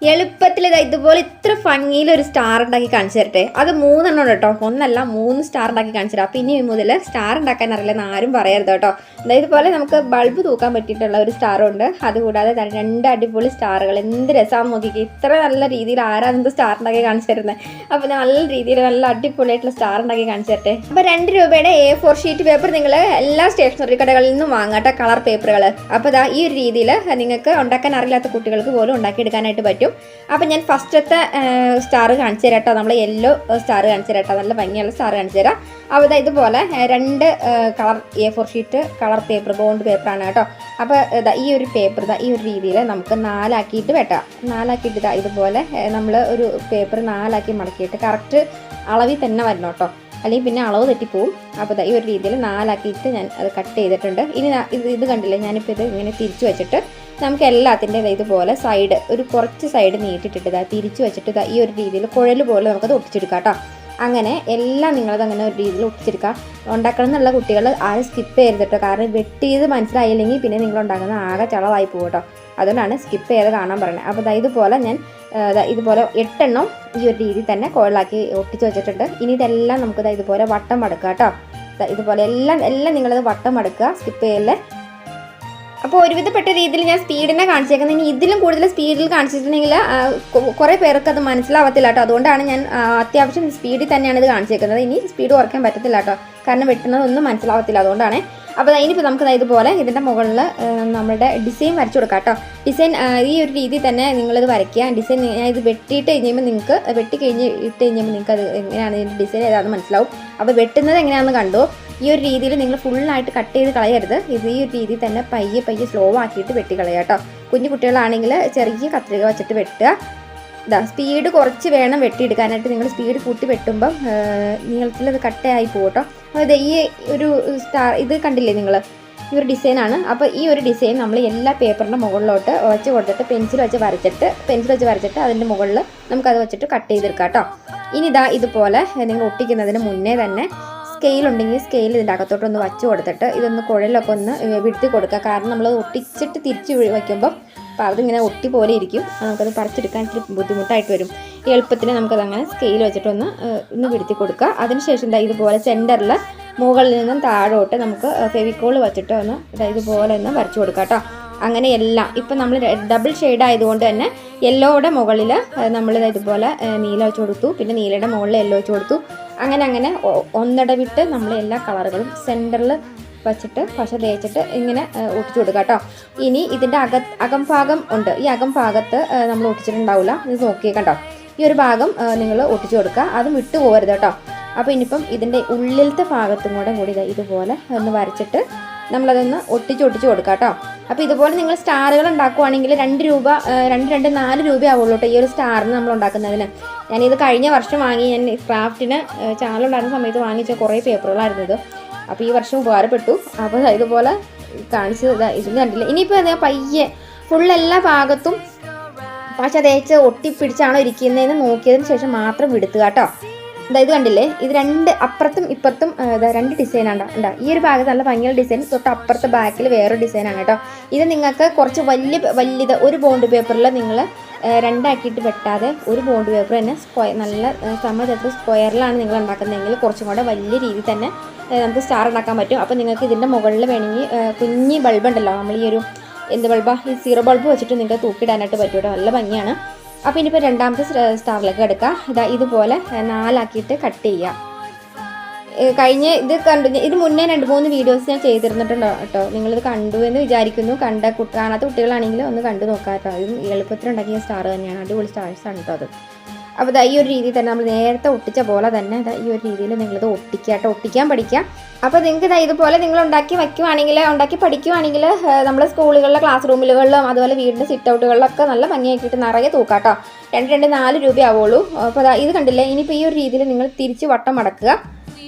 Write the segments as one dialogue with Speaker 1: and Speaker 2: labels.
Speaker 1: എളുപ്പത്തിൽ ഇതുപോലെ ഇത്ര ഭംഗിയിൽ ഒരു സ്റ്റാർ ഉണ്ടാക്കി കാണിച്ചു തരട്ടെ. അത് 3 എണ്ണം കേട്ടോ, 1 അല്ല 3 സ്റ്റാർ ഉണ്ടാക്കി കാണിച്ചു തരാം. അപ്പം ഇനി മുതൽ സ്റ്റാർ ഉണ്ടാക്കാൻ അറിയില്ലെന്ന് ആരും പറയരുത് കേട്ടോ. ഇതുപോലെ നമുക്ക് ബൾബ് തൂക്കാൻ പറ്റിയിട്ടുള്ള ഒരു സ്റ്റാറുണ്ട്. അതുകൂടാതെ 2 അടിപൊളി സ്റ്റാറുകൾ. എന്ത് രസമാണെന്ന് നോക്കിക്കേ. ഇത്ര നല്ല രീതിയിൽ ആരാണെന്ത് സ്റ്റാർ ഉണ്ടാക്കി കാണിച്ചു തരുന്നത്. അപ്പോൾ നല്ല രീതിയിൽ നല്ല അടിപൊളിയായിട്ടുള്ള സ്റ്റാർ ഉണ്ടാക്കി കാണിച്ചു തരട്ടെ. അപ്പോൾ 2 രൂപയുടെ A4 ഷീറ്റ് പേപ്പർ നിങ്ങൾ എല്ലാ സ്റ്റേഷനറി കടകളിൽ നിന്നും വാങ്ങാട്ടെ, കളർ പേപ്പറുകൾ. അപ്പോൾ ഈ ഒരു രീതിയിൽ നിങ്ങൾക്ക് ഉണ്ടാക്കാൻ അറിയില്ലാത്ത കുട്ടികൾക്ക് പോലും ഉണ്ടാക്കിയെടുക്കാനായിട്ട് പറ്റും. അപ്പം ഞാൻ ഫസ്റ്റത്തെ സ്റ്റാർ കാണിച്ചു തരാം കേട്ടോ. നമ്മൾ യെല്ലോ സ്റ്റാർ കാണിച്ചു തരാം കേട്ടോ. നല്ല ഭംഗിയുള്ള സ്റ്റാർ കാണിച്ചു തരാം. അപ്പോൾ ഇതുപോലെ 2 colour A4 sheet colour paper, bond പേപ്പറാണ് കേട്ടോ. അപ്പോൾ ഈ ഒരു പേപ്പർ ഈ ഒരു രീതിയിൽ നമുക്ക് 4 ആക്കിയിട്ട് വെട്ടാം. 4 ആക്കിയിട്ട് ഇതുപോലെ നമ്മൾ ഒരു പേപ്പർ 4 ആക്കി മടക്കിയിട്ട് കറക്റ്റ് അളവിൽ തന്നെ വരണം കേട്ടോ, അല്ലെങ്കിൽ പിന്നെ അളവ് തെറ്റിപ്പോവും. അപ്പോൾ ഈ ഒരു രീതിയിൽ 4 ആക്കിയിട്ട് ഞാൻ അത് കട്ട് ചെയ്തിട്ടുണ്ട്. ഇനി ഇത് കണ്ടില്ലേ, ഞാനിപ്പോൾ ഇത് ഇങ്ങനെ തിരിച്ചു വെച്ചിട്ട് നമുക്ക് എല്ലാത്തിൻ്റെ ഇതുപോലെ സൈഡ് ഒരു കുറച്ച് സൈഡ് നീട്ടിട്ടിട്ട് തിരിച്ചു വെച്ചിട്ട് ഈ ഒരു രീതിയിൽ കുഴൽ പോലെ നമുക്കത് ഒട്ടിച്ചെടുക്കാം കേട്ടോ. അങ്ങനെ എല്ലാം നിങ്ങളത് അങ്ങനെ ഒരു രീതിയിൽ ഒട്ടിച്ചെടുക്കുക. ഉണ്ടാക്കണം എന്നുള്ള കുട്ടികൾ ആരും സ്കിപ്പ് ചെയ്യരുത് കേട്ടോ. കാരണം വെട്ടിയത് മനസ്സിലായില്ലെങ്കിൽ പിന്നെ നിങ്ങൾ ഉണ്ടാക്കുന്ന ആകെ ചളവായി പോകും കേട്ടോ. അതുകൊണ്ടാണ് സ്കിപ്പ് ചെയ്ത് കാണാൻ പറയുന്നത്. അപ്പോൾ ഇതുപോലെ ഞാൻ ഇതുപോലെ 8 എണ്ണം ഈ ഒരു രീതിയിൽ തന്നെ കുഴലാക്കി ഒട്ടിച്ച് വെച്ചിട്ടുണ്ട്. ഇനി ഇതെല്ലാം നമുക്ക് ഇതുപോലെ വട്ടം മടക്കുക കേട്ടോ. ഇതുപോലെ എല്ലാം നിങ്ങളത് വട്ടം മടക്കുക, സ്കിപ്പ് ചെയ്യല്ലേ. അപ്പോൾ ഒരുവിധപ്പെട്ട രീതിയിൽ ഞാൻ സ്പീഡിനെ കാണിച്ചേക്കുന്നത്. ഇനി ഇതിലും കൂടുതൽ സ്പീഡിൽ കാണിച്ചിട്ടുണ്ടെങ്കിൽ കുറേ പേർക്ക് അത് മനസ്സിലാവത്തില്ല കേട്ടോ. അതുകൊണ്ടാണ് ഞാൻ അത്യാവശ്യം സ്പീഡിൽ തന്നെയാണ് ഇത് കാണിച്ചേക്കുന്നത്. ഇനി സ്പീഡ് കുറയ്ക്കാൻ പറ്റത്തില്ല കേട്ടോ, കാരണം വെട്ടുന്നതൊന്നും മനസ്സിലാവത്തില്ല. അതുകൊണ്ടാണ്. അപ്പോൾ ഇനിയിപ്പോൾ നമുക്ക് ഇതുപോലെ ഇതിൻ്റെ മുകളിൽ നമ്മുടെ ഡിസൈൻ വരച്ചു കൊടുക്കാം കേട്ടോ. ഡിസൈൻ ഈ ഒരു രീതിയിൽ തന്നെ നിങ്ങളിത് വരയ്ക്കുക. ഡിസൈൻ ഞാൻ ഇത് വെട്ടിയിട്ട് കഴിഞ്ഞുമ്പോൾ നിങ്ങൾക്ക് ഇട്ട് കഴിഞ്ഞുമ്പോൾ നിങ്ങൾക്ക് അത് എങ്ങനെയാണ് ഇതിൻ്റെ ഡിസൈൻ ഏതാണെന്ന് മനസ്സിലാവും. അപ്പോൾ വെട്ടുന്നത് എങ്ങനെയാണെന്ന് കണ്ടു. ഈ ഒരു രീതിയിൽ നിങ്ങൾ ഫുള്ളായിട്ട് കട്ട് ചെയ്ത് കളയരുത്. ഇത് ഈ ഒരു രീതിയിൽ തന്നെ പയ്യെ സ്ലോ ആക്കിയിട്ട് വെട്ടി കളയുക കേട്ടോ. കുഞ്ഞു കുട്ടികളാണെങ്കിൽ ചെറിയ കത്രിക വെച്ചിട്ട് വെട്ടുക. സ്പീഡ് കുറച്ച് വേണം വെട്ടിയെടുക്കാനായിട്ട്. നിങ്ങൾ സ്പീഡ് കൂട്ടി വെട്ടുമ്പം നീളത്തിലത് കട്ടയായി പോകും കേട്ടോ. അപ്പോൾ ഈ ഒരു സ്റ്റാർ ഇത് കണ്ടില്ലേ നിങ്ങൾ, ഈ ഒരു ഡിസൈനാണ്. അപ്പോൾ ഈ ഒരു ഡിസൈൻ നമ്മൾ എല്ലാ പേപ്പറിൻ്റെ മുകളിലോട്ട് വെച്ച് കൊടുത്തിട്ട് പെൻസിൽ വെച്ച് വരച്ചിട്ട് അതിൻ്റെ മുകളിൽ നമുക്കത് വെച്ചിട്ട് കട്ട് ചെയ്തെടുക്കാം കേട്ടോ. ഇനി ഇതുപോലെ നിങ്ങൾ ഒട്ടിക്കുന്നതിന് മുന്നേ തന്നെ സ്കെയിൽ ഉണ്ടെങ്കിൽ സ്കെയിൽ ഇതിൻ്റെ അകത്തോട്ടൊന്ന് വച്ച് കൊടുത്തിട്ട് ഇതൊന്ന് കുഴലൊക്കെ ഒന്ന് വിടുത്തി കൊടുക്കുക. കാരണം നമ്മൾ ഒട്ടിച്ചിട്ട് തിരിച്ച് വയ്ക്കുമ്പം അപ്പോൾ അതിങ്ങനെ ഒട്ടി പോലെ ഇരിക്കും. നമുക്കത് പറിച്ചെടുക്കാൻ ഇത്തിരി ബുദ്ധിമുട്ടായിട്ട് വരും. എളുപ്പത്തിന് നമുക്കതങ്ങനെ സ്കെയിൽ വെച്ചിട്ടൊന്ന് വിടുത്തി കൊടുക്കുക. അതിനുശേഷം ഇതുപോലെ സെൻറ്ററിൽ മുകളിൽ നിന്നും താഴോട്ട് നമുക്ക് ഫെവിക്കോൾ വെച്ചിട്ട് ഒന്ന് ഇതുപോലെ ഒന്ന് വരച്ചു കൊടുക്കാം കേട്ടോ. അങ്ങനെ എല്ലാം ഇപ്പം നമ്മൾ ഡബിൾ ഷെയ്ഡ് ആയതുകൊണ്ട് തന്നെ യെല്ലോയുടെ മുകളിൽ നമ്മൾ ഇതുപോലെ നീല വെച്ച് കൊടുത്തു, പിന്നെ നീലയുടെ മുകളിൽ യെല്ലോ വെച്ച് കൊടുത്തു. അങ്ങനെ ഒന്നിടവിട്ട് നമ്മൾ എല്ലാ കളറുകളും സെൻറ്ററിൽ വച്ചിട്ട് പശ തേച്ചിട്ട് ഇങ്ങനെ ഒട്ടിച്ചു കൊടുക്കുക കേട്ടോ. ഇനി ഇതിൻ്റെ അകംഭാഗം ഉണ്ട്. ഈ അകംഭാഗത്ത് നമ്മൾ ഒട്ടിച്ചിട്ടുണ്ടാവില്ല. ഇത് നോക്കിയേ കണ്ടോ, ഈ ഒരു ഭാഗം നിങ്ങൾ ഒട്ടിച്ചു കൊടുക്കുക. അതും വിട്ടു പോകരുത് കേട്ടോ. അപ്പോൾ ഇനിയിപ്പം ഇതിൻ്റെ ഉള്ളിലത്തെ ഭാഗത്തും കൂടി ഇതുപോലെ ഒന്ന് വരച്ചിട്ട് നമ്മളതൊന്ന് ഒട്ടിച്ച് കൊടുക്കുക കേട്ടോ. അപ്പോൾ ഇതുപോലെ നിങ്ങൾ സ്റ്റാറുകൾ ഉണ്ടാക്കുവാണെങ്കിൽ 2 രൂപ 4 രൂപയാവുള്ളൂ കേട്ടോ ഈ ഒരു സ്റ്റാറിന് നമ്മൾ ഉണ്ടാക്കുന്നതിന്. ഞാനിത് കഴിഞ്ഞ വർഷം വാങ്ങി, ഞാൻ ക്രാഫ്റ്റിന് ചാനലുണ്ടായിരുന്ന സമയത്ത് വാങ്ങിച്ച കുറേ പേപ്പറുകളായിരുന്നു ഇത്. അപ്പോൾ ഈ വർഷം ഉപകാരപ്പെട്ടു. അപ്പോൾ ഇതുപോലെ കാണിച്ച് ഇത് കണ്ടില്ല. ഇനിയിപ്പോൾ അത് പയ്യെ ഫുൾ എല്ലാ ഭാഗത്തും പശ തേച്ച് ഒട്ടിപ്പിടിച്ചാണോ ഇരിക്കുന്നതെന്ന് നോക്കിയതിന് ശേഷം മാത്രം വിടുത്തുക കേട്ടോ. ഇത് കണ്ടില്ലേ, ഇത് 2 അപ്പുറത്തും ഇപ്പുറത്തും 2 ഡിസൈനാണ് ഉണ്ടാ. ഈ ഒരു ഭാഗത്ത് നല്ല ഭംഗിയുള്ള ഡിസൈൻ, തൊട്ട് അപ്പുറത്തെ ബാക്കിൽ വേറൊരു ഡിസൈനാണ് കേട്ടോ. ഇത് നിങ്ങൾക്ക് കുറച്ച് വലിയത് ഒരു ബോണ്ട് പേപ്പറിൽ നിങ്ങൾ 2 ആക്കിയിട്ട് വെട്ടാതെ ഒരു ബോണ്ട് പേപ്പർ തന്നെ നല്ല സമചതുര സ്ക്വയറിലാണ് നിങ്ങൾ ഉണ്ടാക്കുന്നതെങ്കിൽ കുറച്ചും കൂടെ വലിയ രീതിയിൽ തന്നെ നമുക്ക് സ്റ്റാർ ഉണ്ടാക്കാൻ പറ്റും. അപ്പോൾ നിങ്ങൾക്ക് ഇതിൻ്റെ മുകളിൽ വേണമെങ്കിൽ കുഞ്ഞി ബൾബ് ഉണ്ടല്ലോ, നമ്മൾ ഈ ഒരു എന്ത് ബൾബാണ്, ഈ 0 ബൾബ് വെച്ചിട്ട് നിങ്ങൾക്ക് തൂക്കിയിടാനായിട്ട് പറ്റും കേട്ടോ. നല്ല ഭംഗിയാണ്. അപ്പോൾ ഇനിയിപ്പോൾ രണ്ടാമത്തെ സ്റ്റാറിലേക്ക് എടുക്കുക. ഇതുപോലെ 4 ആക്കിയിട്ട് കട്ട് ചെയ്യുക. ഇത് മുന്നേ 2-3 വീഡിയോസ് ഞാൻ ചെയ്തിരുന്നിട്ടുണ്ടോ കേട്ടോ. നിങ്ങളിത് കണ്ടു എന്ന് വിചാരിക്കുന്നു. കാണാത്ത കുട്ടികളാണെങ്കിൽ ഒന്ന് കണ്ടു നോക്കാം കേട്ടോ. ഇതും എളുപ്പത്തിലുണ്ടാക്കിയ സ്റ്റാർ തന്നെയാണ്, അടിപൊളി സ്റ്റാർസാണ് കേട്ടോ അത്. അപ്പോൾ ഈ ഒരു രീതിയിൽ തന്നെ നമ്മൾ നേരത്തെ ഒട്ടിച്ച പോലെ തന്നെ ഈ ഒരു രീതിയിൽ നിങ്ങളിത് ഒട്ടിക്കാൻ പഠിക്കുക. അപ്പോൾ നിങ്ങൾക്ക് ഇതുപോലെ നിങ്ങൾ ഉണ്ടാക്കി പഠിക്കുവാണെങ്കിൽ നമ്മുടെ സ്കൂളുകളിലെ ക്ലാസ് റൂമുകളിലും അതുപോലെ വീടിൻ്റെ സിറ്റ് ഔട്ടുകളിലൊക്കെ നല്ല ഭംഗിയാക്കിയിട്ട് നിറയെ തൂക്കാം കേട്ടോ. 2-4 രൂപയാവുള്ളൂ. അപ്പോൾ ഇത് കണ്ടില്ലേ. ഇനിയിപ്പോൾ ഈ ഒരു രീതിയിൽ നിങ്ങൾ തിരിച്ച് വട്ടം മടക്കുക.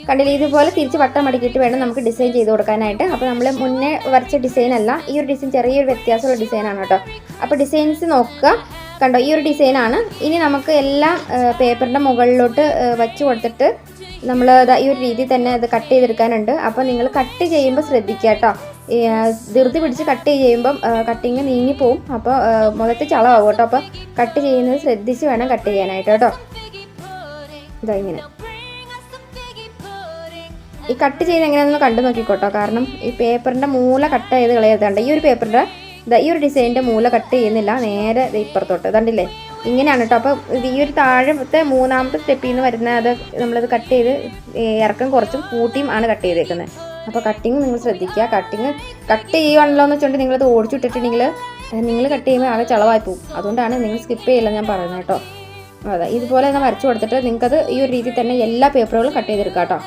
Speaker 1: കണ്ടില്ലേ, ഇതുപോലെ തിരിച്ച് വട്ടം മടക്കിയിട്ട് വേണം നമുക്ക് ഡിസൈൻ ചെയ്ത് കൊടുക്കാനായിട്ട്. അപ്പോൾ നമ്മൾ മുന്നേ വരച്ച ഡിസൈൻ അല്ല, ഈ ഒരു ഡിസൈൻ ചെറിയൊരു വ്യത്യാസമുള്ള ഡിസൈനാണ് കേട്ടോ. അപ്പോൾ ഡിസൈൻസ് നോക്കുക. കണ്ടോ, ഈ ഒരു ഡിസൈനാണ്. ഇനി നമുക്ക് എല്ലാം പേപ്പറിൻ്റെ മുകളിലോട്ട് വച്ച് കൊടുത്തിട്ട് നമ്മൾ ഈ ഒരു രീതിയിൽ തന്നെ അത് കട്ട് ചെയ്തെടുക്കാനുണ്ട്. അപ്പോൾ നിങ്ങൾ കട്ട് ചെയ്യുമ്പോൾ ശ്രദ്ധിക്കുക കേട്ടോ. ധൃതി പിടിച്ച് കട്ട് ചെയ്യുമ്പം കട്ടിങ് നീങ്ങിപ്പോവും. അപ്പോൾ മുഖത്ത് ചളമാകും കേട്ടോ. അപ്പോൾ കട്ട് ചെയ്യുന്നത് ശ്രദ്ധിച്ച് വേണം കട്ട് ചെയ്യാനായിട്ട് കേട്ടോ. ഇതാ ഇങ്ങനെ ഈ കട്ട് ചെയ്ത് എങ്ങനെയാണെന്ന് കണ്ടു നോക്കിക്കോട്ടോ. കാരണം ഈ പേപ്പറിൻ്റെ മൂല കട്ട് ചെയ്ത് കളയരുതുണ്ട്. ഈ ഒരു പേപ്പറിൻ്റെ ഈ ഒരു ഡിസൈനിൻ്റെ മൂല കട്ട് ചെയ്യുന്നില്ല, നേരെ ഇപ്പുറത്തോട്ട് കണ്ടില്ലേ, ഇങ്ങനെയാണ് കേട്ടോ. അപ്പോൾ ഈ ഒരു താഴത്തെ മൂന്നാമത്തെ സ്റ്റെപ്പിൽ നിന്ന് വരുന്ന അത് നമ്മളത് കട്ട് ചെയ്ത് ഇറക്കം കുറച്ചും കൂട്ടിയും ആണ് കട്ട് ചെയ്തേക്കുന്നത്. അപ്പോൾ കട്ടിങ് നിങ്ങൾ ശ്രദ്ധിക്കുക. കട്ട് ചെയ്യുവാണല്ലോ എന്ന് വെച്ചുകൊണ്ട് നിങ്ങളത് ഓടിച്ചിട്ടിട്ടുണ്ടെങ്കിൽ നിങ്ങൾ കട്ട് ചെയ്യുമ്പോൾ ആകെ ചളവായി പോകും. അതുകൊണ്ടാണ് നിങ്ങൾ സ്കിപ്പ് ചെയ്യില്ല ഞാൻ പറയുന്നത് കേട്ടോ. അതെ, ഇതുപോലെ തന്നെ വരച്ചു കൊടുത്തിട്ട് നിങ്ങൾക്കത് ഈ ഒരു രീതിയിൽ തന്നെ എല്ലാ പേപ്പറുകളും കട്ട് ചെയ്തെടുക്കാം കേട്ടോ.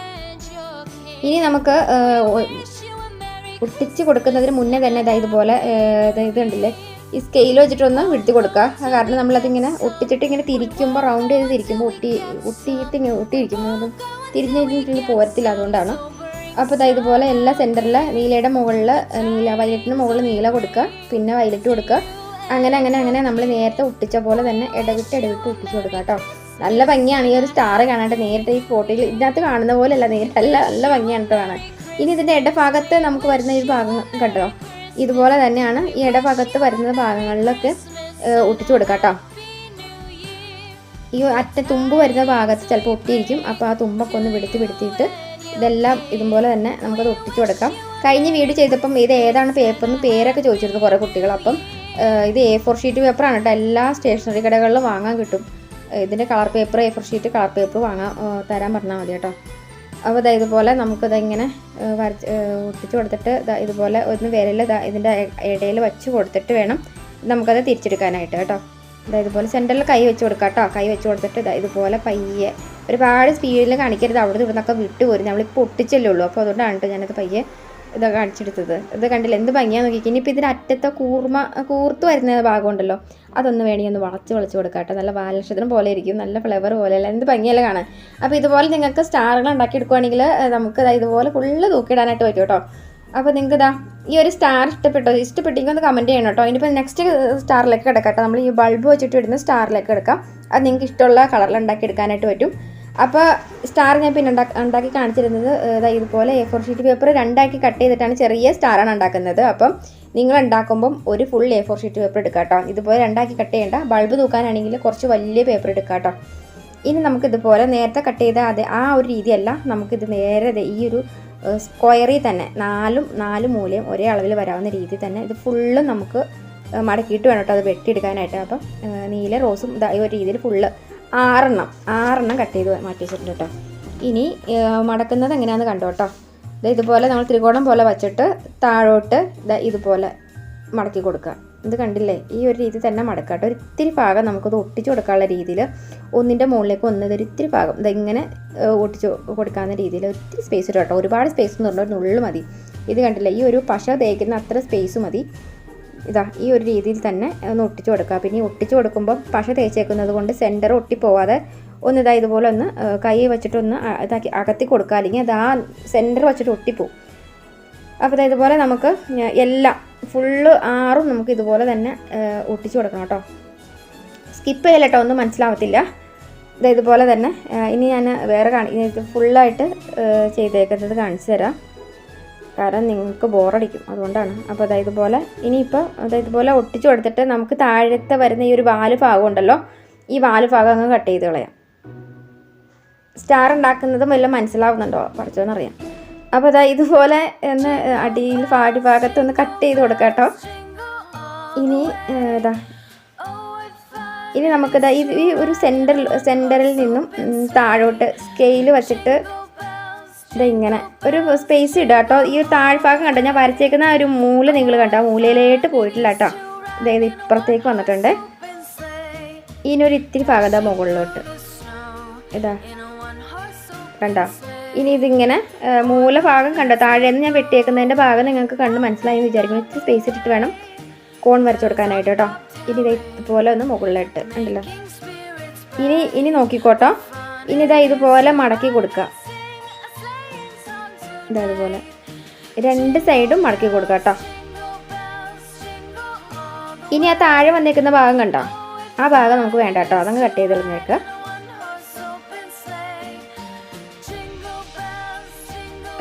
Speaker 1: ഇനി നമുക്ക് ഒട്ടിച്ച് കൊടുക്കുന്നതിന് മുന്നേ തന്നെ ഇതുപോലെ ഇത് കണ്ടില്ലേ, ഈ സ്കെയിൽ വെച്ചിട്ടൊന്ന് വിടുത്തി കൊടുക്കുക. കാരണം നമ്മളതിങ്ങനെ ഒട്ടിച്ചിട്ട് ഇങ്ങനെ തിരിക്കുമ്പോൾ റൗണ്ട് ചെയ്ത് തിരിക്കുമ്പോൾ ഒട്ടിയിരിക്കുമ്പോൾ തിരിഞ്ഞിട്ട് പോരത്തില്ല. അതുകൊണ്ടാണ്. അപ്പോൾ ഇതുപോലെ എല്ലാ സെൻറ്ററിൽ നീലയുടെ മുകളിൽ വയലറ്റിന് മുകളിൽ നീല കൊടുക്കുക, പിന്നെ വയലറ്റ് കൊടുക്കുക. അങ്ങനെ നമ്മൾ നേരത്തെ ഒട്ടിച്ച പോലെ തന്നെ ഇടവിട്ട് ഒട്ടിച്ച് കൊടുക്കുക കേട്ടോ. നല്ല ഭംഗിയാണ് ഈ ഒരു സ്റ്റാർ കാണാണ്ട്. നേരിട്ട് ഈ ഫോട്ടോയിൽ ഇതിനകത്ത് കാണുന്ന പോലെയല്ല, നേരിട്ടല്ല, നല്ല ഭംഗിയാണ് കേട്ടോ കാണാൻ. ഇനി ഇതിൻ്റെ ഇടഭാഗത്ത് നമുക്ക് വരുന്ന ഈ ഭാഗം കണ്ടോ, ഇതുപോലെ തന്നെയാണ് ഈ ഇടഭാഗത്ത് വരുന്ന ഭാഗങ്ങളിലൊക്കെ ഒട്ടിച്ചു കൊടുക്കാം കേട്ടോ. ഈ തുമ്പ് വരുന്ന ഭാഗത്ത് ചിലപ്പോൾ ഒട്ടിയിരിക്കും. അപ്പോൾ ആ തുമ്പൊക്കെ ഒന്ന് പിടുത്തിയിട്ട് ഇതെല്ലാം ഇതുപോലെ തന്നെ നമുക്കത് ഒട്ടിച്ചു കൊടുക്കാം. കഴിഞ്ഞ വീഡിയോ ചെയ്തപ്പം ഇത് ഏതാണ് പേപ്പറിന് പേരൊക്കെ ചോദിച്ചിരുന്നു കുറേ കുട്ടികൾ. അപ്പം ഇത് A4 ഷീറ്റ് പേപ്പറാണ് കേട്ടോ. എല്ലാ സ്റ്റേഷനറി കടകളിലും വാങ്ങാൻ കിട്ടും. ഇതിൻ്റെ colour paper A4 sheet colour paper തരാൻ പറഞ്ഞാൽ മതി കേട്ടോ. അപ്പോൾ ഇതുപോലെ നമുക്കിതിങ്ങനെ ഒട്ടിച്ച് കൊടുത്തിട്ട് ഇതുപോലെ ഒന്ന് വിരൽ ഇതിൻ്റെ ഇടയിൽ വെച്ച് കൊടുത്തിട്ട് വേണം നമുക്കത് തിരിച്ചെടുക്കാനായിട്ട് കേട്ടോ. ഇതുപോലെ സെൻറ്ററിൽ കൈ വെച്ച് കൊടുക്കാം കേട്ടോ. കൈ വെച്ച് കൊടുത്തിട്ട് ഇതുപോലെ പയ്യെ, ഒരുപാട് സ്പീഡിൽ കാണിക്കരുത്, അവിടെ നിന്നൊക്കെ വിട്ട് പോരും. നമ്മളിപ്പോൾ ഒട്ടിച്ചല്ലേ ഉള്ളൂ. അപ്പോൾ അതുകൊണ്ടാണ് കേട്ടോ ഞാനത് പയ്യെ ഇതൊക്കെ കാണിച്ചെടുത്തത്. ഇത് കണ്ടില്ല എന്ത് ഭംഗിയാന്ന് നോക്കി. ഇനിയിപ്പോൾ ഇതിന് അറ്റത്തെ കൂർത്ത് വരുന്ന ഭാഗമുണ്ടല്ലോ, അതൊന്ന് വേണമെങ്കിൽ ഒന്ന് വളച്ച് കൊടുക്കാം കേട്ടോ. നല്ല ബാലനക്ഷത്രം പോലെ ഇരിക്കും, നല്ല ഫ്ലവർ പോലെയല്ല, എന്ത് ഭംഗിയല്ല കാണാൻ. അപ്പോൾ ഇതുപോലെ നിങ്ങൾക്ക് സ്റ്റാറുകൾ ഉണ്ടാക്കി എടുക്കുകയാണെങ്കിൽ നമുക്ക് ഇതുപോലെ ഫുള്ള് തൂക്കിയിടാനായിട്ട് പറ്റും കേട്ടോ. അപ്പോൾ നിങ്ങൾക്ക് ഈ ഒരു സ്റ്റാർ ഇഷ്ടപ്പെട്ടെങ്കിൽ ഒന്ന് കമൻറ്റ് ചെയ്യണം കേട്ടോ. ഇനിയിപ്പോൾ നെക്സ്റ്റ് സ്റ്റാറിലേക്ക് കിടക്കാം കേട്ടോ. നമ്മൾ ഈ ബൾബ് വെച്ചിട്ട് ഇടുന്ന സ്റ്റാറിലേക്ക് എടുക്കാം. അത് നിങ്ങൾക്ക് ഇഷ്ടമുള്ള കളറിൽ ഉണ്ടാക്കി എടുക്കാനായിട്ട് പറ്റും. അപ്പോൾ സ്റ്റാർ ഞാൻ പിന്നെ ഉണ്ടാക്കി കാണിച്ചിരുന്നത് ഇതുപോലെ A4 ഷീറ്റ് പേപ്പർ രണ്ടാക്കി കട്ട് ചെയ്തിട്ടാണ് ചെറിയ സ്റ്റാറാണ് ഉണ്ടാക്കുന്നത്. അപ്പം നിങ്ങൾ ഉണ്ടാക്കുമ്പം ഒരു ഫുൾ A4 ഷീറ്റ് പേപ്പർ എടുക്കാം കേട്ടോ. ഇതുപോലെ രണ്ടാക്കി കട്ട് ചെയ്യേണ്ട. ബൾബ് തൂക്കാനാണെങ്കിൽ കുറച്ച് വലിയ പേപ്പർ എടുക്കാം കേട്ടോ. ഇനി നമുക്കിതുപോലെ നേരത്തെ കട്ട് ചെയ്ത ആ ഒരു രീതിയല്ല, നമുക്കിത് നേരെ ഈ ഒരു സ്ക്വയറിൽ തന്നെ നാല് മൂലയും ഒരേ അളവിൽ വരാവുന്ന രീതിയിൽ തന്നെ ഇത് ഫുള്ളും നമുക്ക് മടക്കിയിട്ട് വേണം കേട്ടോ അത് വെട്ടിയെടുക്കാനായിട്ട്. അപ്പം നീല റോസും ഈ ഒരു രീതിയിൽ ഫുള്ള് 6 കട്ട് ചെയ്ത് മാറ്റി വെച്ചിട്ടുണ്ട് കേട്ടോ. ഇനി മടക്കുന്നത് എങ്ങനെയാണെന്ന് കണ്ടോ കേട്ടോ. ഇതുപോലെ നമ്മൾ ത്രികോണം പോലെ വച്ചിട്ട് താഴോട്ട് ഇതുപോലെ മടക്കി കൊടുക്കുക. ഇത് കണ്ടില്ലേ, ഈ ഒരു രീതി തന്നെ മടക്കുക കേട്ടോ. ഒരിത്തിരി ഭാഗം നമുക്കത് ഒട്ടിച്ച് കൊടുക്കാനുള്ള രീതിയിൽ ഒന്നിൻ്റെ മുകളിലേക്ക് ഇത്തിരി ഭാഗം ഇങ്ങനെ ഒട്ടിച്ച് കൊടുക്കാവുന്ന രീതിയിൽ ഒത്തിരി സ്പേസ് ഇടും കേട്ടോ. ഒരുപാട് സ്പേസ് എന്ന് പറഞ്ഞാൽ ഒരു നുള്ളു മതി. ഇത് കണ്ടില്ലേ, ഈ ഒരു പശ തേക്കുന്ന അത്ര സ്പേസ് മതി. ഈ ഒരു രീതിയിൽ തന്നെ ഒന്ന് ഒട്ടിച്ച് കൊടുക്കുക. പിന്നെ ഈ ഒട്ടിച്ച് കൊടുക്കുമ്പോൾ പശ തേച്ചേക്കുന്നത് കൊണ്ട് സെൻറ്റർ ഒട്ടിപ്പോവാതെ ഒന്ന് ഇതുപോലെ ഒന്ന് കൈ വെച്ചിട്ടൊന്ന് അകത്തി കൊടുക്കുക, അല്ലെങ്കിൽ അത് ആ സെൻറ്റർ വെച്ചിട്ട് ഒട്ടിപ്പോവും. അപ്പോൾ ഇതുപോലെ നമുക്ക് എല്ലാം ഫുള്ള് 6 നമുക്ക് ഇതുപോലെ തന്നെ ഒട്ടിച്ച് കൊടുക്കണം കേട്ടോ. സ്കിപ്പ് ചെയ്യല്ല കേട്ടോ, ഒന്നും മനസ്സിലാവത്തില്ല. ഇതുപോലെ തന്നെ ഇനി ഞാൻ വേറെ ഫുള്ളായിട്ട് ചെയ്തേക്കുന്നത് കാണിച്ചു തരാം. കാരണം നിങ്ങൾക്ക് ബോറടിക്കും, അതുകൊണ്ടാണ്. അപ്പോൾ ഇതുപോലെ ഇനിയിപ്പോൾ ഇതുപോലെ ഒട്ടിച്ച് കൊടുത്തിട്ട് നമുക്ക് താഴത്തെ വരുന്ന ഈ ഒരു വാല് ഭാഗം ഉണ്ടല്ലോ, ഈ വാല് ഭാഗം അങ്ങ് കട്ട് ചെയ്ത് കളയാം. സ്റ്റാർ ഉണ്ടാക്കുന്നതും എല്ലാം മനസ്സിലാവുന്നുണ്ടോ പഠിച്ചോന്നറിയാം. അപ്പോൾ ഇതുപോലെ ഒന്ന് അടിയിൽ ഭാഗത്തൊന്ന് കട്ട് ചെയ്ത് കൊടുക്കാം കേട്ടോ. ഇനി നമുക്കിത് ഈ ഒരു സെൻറ്ററിൽ നിന്നും താഴോട്ട് സ്കെയിൽ വെച്ചിട്ട് ഇങ്ങനെ ഒരു സ്പേസ് ഇടുക കേട്ടോ. ഈ താഴ്ഭാഗം കണ്ടോ, ഞാൻ വരച്ചേക്കുന്ന ഒരു മൂല നിങ്ങൾ കണ്ടോ, മൂലയിലേട്ട് പോയിട്ടില്ല കേട്ടോ. അതായത് ഇപ്പുറത്തേക്ക് വന്നിട്ടുണ്ട്. ഇതിനൊരു ഇത്തിരി ഭാഗം മുകളിലോട്ട് കണ്ടോ. ഇനി ഇതിങ്ങനെ മൂല ഭാഗം കണ്ടോ, താഴേന്ന് ഞാൻ വെട്ടിയേക്കുന്നതിൻ്റെ ഭാഗം നിങ്ങൾക്ക് കണ്ട് മനസ്സിലായി വിചാരിക്കുന്നു. ഇത്തിരി സ്പേസ് ഇട്ടിട്ട് വേണം കോൺ വരച്ച് കൊടുക്കാനായിട്ട് കേട്ടോ. ഇനി ഇതുപോലെ ഒന്ന് മുകളിലിട്ട് ഉണ്ടല്ലോ. ഇനി നോക്കിക്കോട്ടോ. ഇനി ഇതുപോലെ മടക്കി കൊടുക്കുക. ഇതേപോലെ 2 സൈഡും മടക്കി കൊടുക്കുക കേട്ടോ. ഇനി ആ താഴെ വന്നേക്കുന്ന ഭാഗം കണ്ടോ, ആ ഭാഗം നമുക്ക് വേണ്ട കേട്ടോ, അതങ്ങ് കട്ട് ചെയ്ത് കളഞ്ഞേക്കുക.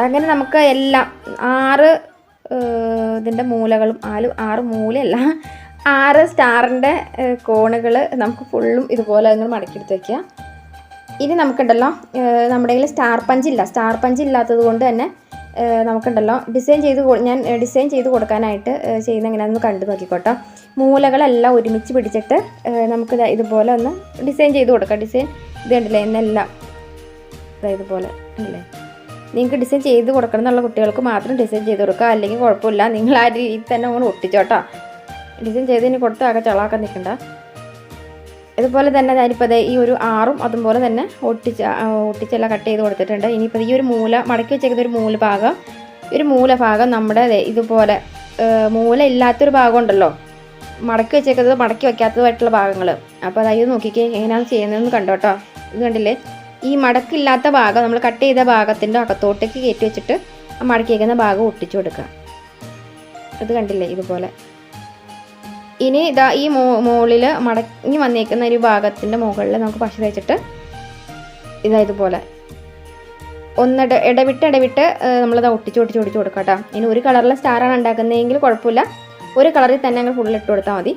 Speaker 1: അങ്ങനെ നമുക്ക് എല്ലാം 6 ഇതിൻ്റെ മൂലകളും 6 മൂലയല്ല 6 സ്റ്റാറിൻ്റെ കോണുകൾ നമുക്ക് ഫുള്ളും ഇതുപോലെ ഒന്ന് മടക്കിയെടുത്ത് വയ്ക്കുക. ഇനി നമുക്കുണ്ടല്ലോ നമ്മുടെ കയ്യിൽ സ്റ്റാർ പഞ്ച് ഇല്ലാത്തത് കൊണ്ട് തന്നെ നമുക്കുണ്ടല്ലോ ഞാൻ ഡിസൈൻ ചെയ്ത് കൊടുക്കാനായിട്ട് ചെയ്യുന്ന എങ്ങനെയാണെന്ന് കണ്ടു നോക്കിക്കോട്ടോ. മൂലകളെല്ലാം ഒരുമിച്ച് പിടിച്ചിട്ട് നമുക്ക് ഇതുപോലെ ഒന്ന് ഡിസൈൻ ചെയ്ത് കൊടുക്കാം. ഡിസൈൻ ഇത് കണ്ടില്ലേ എന്നെല്ലാം ഇതുപോലെ ഉണ്ടല്ലേ. നിങ്ങൾക്ക് ഡിസൈൻ ചെയ്ത് കൊടുക്കണം എന്നുള്ള കുട്ടികൾക്ക് മാത്രം ഡിസൈൻ ചെയ്ത് കൊടുക്കുക, അല്ലെങ്കിൽ കുഴപ്പമില്ല. നിങ്ങൾ ആ രീതിയിൽ തന്നെ അങ്ങനെ ഒട്ടിച്ചോട്ടോ. ഡിസൈൻ ചെയ്ത് ഇനി കൊടുത്ത് ആകെ ചളാക്കാൻ നിൽക്കണ്ട. ഇതുപോലെ തന്നെ ഞാനിപ്പോൾ ഈ ഒരു 6ഉം അതുപോലെ തന്നെ ഒട്ടിച്ചെല്ലാം കട്ട് ചെയ്ത് കൊടുത്തിട്ടുണ്ട്. ഇനിയിപ്പോൾ ഈ ഒരു മടക്കി വെച്ചേക്കുന്ന ഒരു മൂലഭാഗം നമ്മുടെ ഇതുപോലെ മൂല ഇല്ലാത്തൊരു ഭാഗം ഉണ്ടല്ലോ, മടക്കി വെച്ചേക്കുന്നത് മടക്കി വയ്ക്കാത്തതായിട്ടുള്ള ഭാഗങ്ങൾ. അപ്പോൾ അതായത് നോക്കിക്കേ എങ്ങനെയാണ് ചെയ്യുന്നതെന്ന് കണ്ടോട്ടോ. ഇത് കണ്ടില്ലേ, ഈ മടക്കില്ലാത്ത ഭാഗം നമ്മൾ കട്ട് ചെയ്ത ഭാഗത്തിൻ്റെ അകത്തോട്ടേക്ക് കയറ്റി വെച്ചിട്ട് ആ മടക്കി വയ്ക്കുന്ന ഭാഗം ഒട്ടിച്ചു കൊടുക്കുക. ഇത് കണ്ടില്ലേ ഇതുപോലെ. ഇനി ഇതാ ഈ മുകളിൽ മടങ്ങി വന്നേക്കുന്ന ഒരു ഭാഗത്തിൻ്റെ മുകളിൽ നമുക്ക് പശ തേച്ചിട്ട് ഇതുപോലെ ഇടവിട്ട് നമ്മളത് ഒട്ടിച്ച് കൊടുക്കാം കേട്ടോ. ഇനി ഒരു കളറിലെ സ്റ്റാറാണ് ഉണ്ടാക്കുന്നതെങ്കിൽ കുഴപ്പമില്ല, ഒരു കളറിൽ തന്നെ അങ്ങ് ഫുൾ ഇട്ട് കൊടുത്താൽ മതി.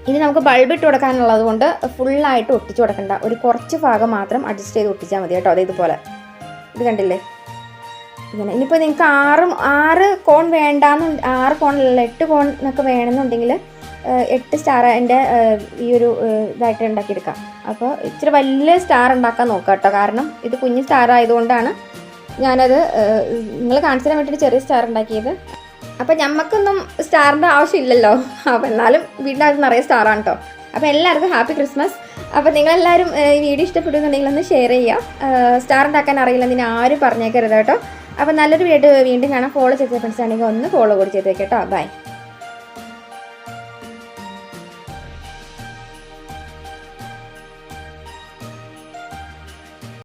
Speaker 1: ഇനി നമുക്ക് ബൾബ് ഇട്ട് കൊടുക്കാനുള്ളത് കൊണ്ട് ഫുള്ളായിട്ട് ഒട്ടിച്ച് കൊടുക്കണ്ട, ഒരു കുറച്ച് ഭാഗം മാത്രം അഡ്ജസ്റ്റ് ചെയ്ത് ഒട്ടിച്ചാൽ മതി കേട്ടോ. ഇതുപോലെ ഇത് കണ്ടില്ലേ ഇങ്ങനെ. ഇനിയിപ്പോൾ നിങ്ങൾക്ക് 6 കോൺ വേണ്ടാന്ന് 6 കോണല്ല 8 കോൺ എന്നൊക്കെ വേണമെന്നുണ്ടെങ്കിൽ 8 സ്റ്റാറിൻ്റെ ഈ ഒരു ഇതായിട്ട് ഉണ്ടാക്കിയെടുക്കാം. അപ്പോൾ ഇച്ചിരി വലിയ സ്റ്റാർ ഉണ്ടാക്കാൻ നോക്കാം കേട്ടോ, കാരണം ഇത് കുഞ്ഞ് സ്റ്റാർ ആയതുകൊണ്ടാണ് ഞാനത് നിങ്ങൾ കാണിച്ചു തരാൻ വേണ്ടിയിട്ട് ചെറിയ സ്റ്റാർ ഉണ്ടാക്കിയത്. അപ്പോൾ ഞമ്മക്കൊന്നും സ്റ്റാറിൻ്റെ ആവശ്യമില്ലല്ലോ, അപ്പോൾ എന്നാലും വീട്ടിനകത്ത് നിറയെ സ്റ്റാറാണ് കേട്ടോ. അപ്പോൾ എല്ലാവർക്കും ഹാപ്പി ക്രിസ്മസ്. അപ്പോൾ നിങ്ങളെല്ലാവരും ഈ വീഡിയോ ഇഷ്ടപ്പെടുന്നുണ്ടെങ്കിൽ ഒന്ന് ഷെയർ ചെയ്യുക. സ്റ്റാർ ഉണ്ടാക്കാൻ അറിയില്ലെന്ന് ആരും പറഞ്ഞേക്കരുത് കേട്ടോ. അപ്പോൾ നല്ലൊരു വീഡിയോ വീണ്ടും കാണാം. ഫോളോ ചെയ്ത ഫ്രണ്ട്സ് ആണെങ്കിൽ ഒന്ന് ഫോളോ കൂടി ചെയ്തേക്കാം കേട്ടോ. ബൈ.